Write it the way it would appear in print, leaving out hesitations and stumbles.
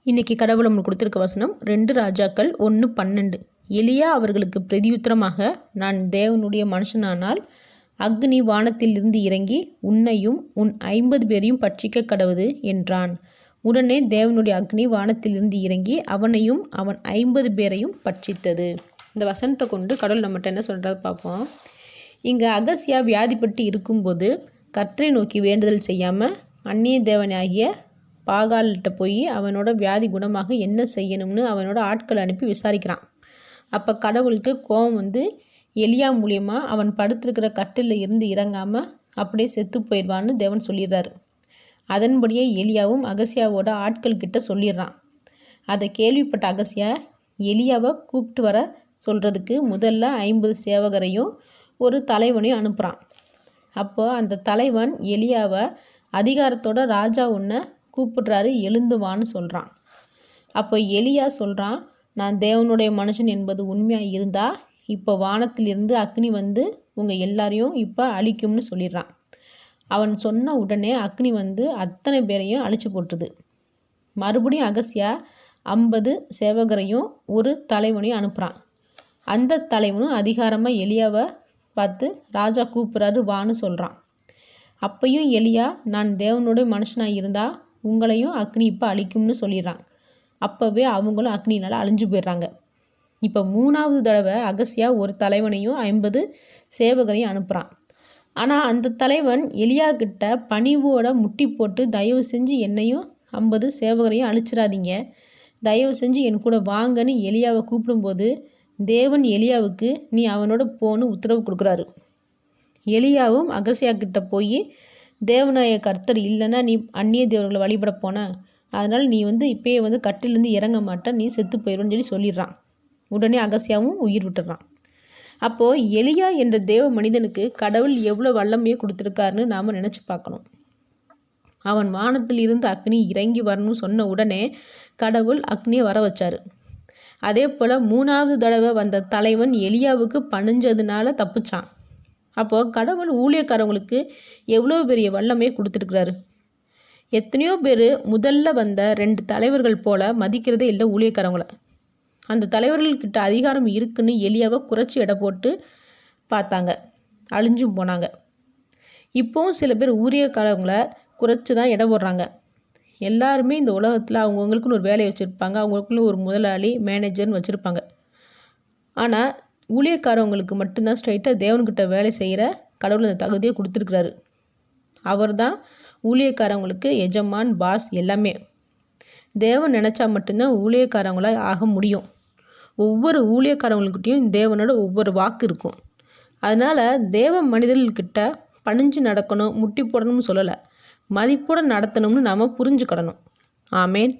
இன்னைக்கு கடவுள் நம்மளுக்கு கொடுத்துருக்க வசனம் 2 ராஜாக்கள் 1:12. எலியா அவர்களுக்கு பிரதியுத்தரமாக, நான் தேவனுடைய மனுஷனானால் அக்னி வானத்திலிருந்து இறங்கி உன்னையும் உன் 50 பேரையும் பட்சிக்க கடவுது என்றான். உடனே தேவனுடைய அக்னி வானத்திலிருந்து இறங்கி அவனையும் அவன் 50 பேரையும் பட்சித்தது. இந்த வசனத்தை கொண்டு கடவுள் நம்மகிட்ட என்ன சொல்கிறத பார்ப்போம். இங்கே அகசியா வியாதிப்பட்டு இருக்கும்போது கர்த்தரை நோக்கி வேண்டுதல் செய்யாமல் அந்நிய தேவனாகிய பாகால்கிட்ட போய் அவனோட வியாதி குணமாக என்ன செய்யணும்னு அவனோட ஆட்களை அனுப்பி விசாரிக்கிறான். அப்போ கடவுளுக்கு கோபம் வந்து எலியா மூலியமாக அவன் படுத்திருக்கிற கட்டில் இருந்து இறங்காமல் அப்படியே செத்து போயிடுவான்னு தேவன் சொல்லிடுறாரு. அதன்படியே எலியாவும் அகசியாவோட ஆட்கள்கிட்ட சொல்லிடுறான். அதை கேள்விப்பட்ட அகசியா எலியாவை கூப்பிட்டு வர சொல்கிறதுக்கு முதல்ல 50 சேவகரையும் ஒரு தலைவனையும் அனுப்புகிறான். அப்போ அந்த தலைவன் எலியாவை அதிகாரத்தோட ராஜா உன்னை கூப்பிடுறாரு, எழுந்துவான்னு சொல்கிறான். அப்போ எலியா சொல்கிறான், நான் தேவனுடைய மனுஷன் என்பது உண்மையாக இருந்தால் இப்போ வானத்திலிருந்து அக்னி வந்து உங்கள் எல்லாரையும் இப்போ அழிக்கும்னு சொல்லிடுறான். அவன் சொன்ன உடனே அக்னி வந்து அத்தனை பேரையும் அழிச்சு போட்டுது. மறுபடியும் அகசியா 50 சேவகரையும் ஒரு தலைவனையும் அனுப்புகிறான். அந்த தலைவனும் அதிகாரமாக எலியாவை பார்த்து ராஜா கூப்பிட்றாரு வான்னு சொல்கிறான். அப்பையும் எலியா, நான் தேவனுடைய மனுஷனாக இருந்தால் உங்களையும் அக்னி இப்போ அழிக்கும்னு சொல்லிடுறான். அப்போவே அவங்களும் அக்னினால் அழிஞ்சு போயிடுறாங்க. இப்போ 3வது தடவை அகசியா ஒரு தலைவனையும் 50 சேவகரையும் அனுப்புகிறான். ஆனால் அந்த தலைவன் எலியா கிட்ட பணிவோட முட்டி போட்டு, தயவு செஞ்சு என்னையும் 50 சேவகரையும் அழிச்சிடாதீங்க, தயவு செஞ்சு என் கூட வாங்கன்னு எலியாவை கூப்பிடும்போது தேவன் எலியாவுக்கு நீ அவனோட போன்னு உத்தரவு கொடுக்குறாரு. எலியாவும் அகசியா கிட்ட போய், தேவனாய கர்த்தர் இல்லைன்னா நீ அந்நிய தேவர்களை வழிபட போன, அதனால் நீ வந்து இப்போயே வந்து கட்டிலேருந்து இறங்க மாட்டேன், நீ செத்து போயிடும்னு சொல்லிடுறான். உடனே அகசியாவும் உயிர் விட்டுறான். அப்போது எலியா என்ற தேவ மனிதனுக்கு கடவுள் எவ்வளோ வல்லமையை கொடுத்துருக்காருன்னு நாம் நினச்சி பார்க்கணும். அவன் வானத்தில் இருந்து அக்னி இறங்கி வரணும்னு சொன்ன உடனே கடவுள் அக்னியை வர வச்சார். அதே போல் 3வது தடவை வந்த தலைவன் எலியாவுக்கு பணிஞ்சதுனால தப்பிச்சான். அப்போது கடவுள் ஊழியக்காரவங்களுக்கு எவ்வளோ பெரிய வல்லமையை கொடுத்துருக்குறாரு. எத்தனையோ பேர் முதல்ல வந்த 2 தலைவர்கள் போல் மதிக்கிறதே இல்லை ஊழியக்காரவங்களை. அந்த தலைவர்கள்கிட்ட அதிகாரம் இருக்குன்னு எலியாவை குறைச்சி எடை போட்டு பார்த்தாங்க, அழிஞ்சும் போனாங்க. இப்போவும் சில பேர் ஊழியக்காரவங்களை குறைச்சி தான் எடை போடுறாங்க. எல்லாருமே இந்த உலகத்தில் அவங்கவுங்களுக்குன்னு ஒரு வேலையை வச்சுருப்பாங்க, அவங்களுக்குன்னு ஒரு முதலாளி மேனேஜர்னு வச்சுருப்பாங்க. ஆனால் ஊழியக்காரவங்களுக்கு மட்டும்தான் ஸ்ட்ரைட்டாக தேவன்கிட்ட வேலை செய்கிற கடவுள் அந்த தகுதியை கொடுத்துருக்குறாரு. அவர் தான் ஊழியக்காரவங்களுக்கு எஜமான், பாஸ் எல்லாமே. தேவன் நினச்சா மட்டும்தான் ஊழியக்காரவங்களாக ஆக முடியும். ஒவ்வொரு ஊழியக்காரவங்கக்கிட்டையும் தேவனோட ஒவ்வொரு வாக்கு இருக்கும். அதனால் தேவ மனிதர்கள்கிட்ட பணிஞ்சு நடக்கணும், முட்டி போடணும்னு சொல்லலை, மதிப்போடு நடத்தணும்னு நாம் புரிஞ்சுக்கிடணும். ஆமேன்.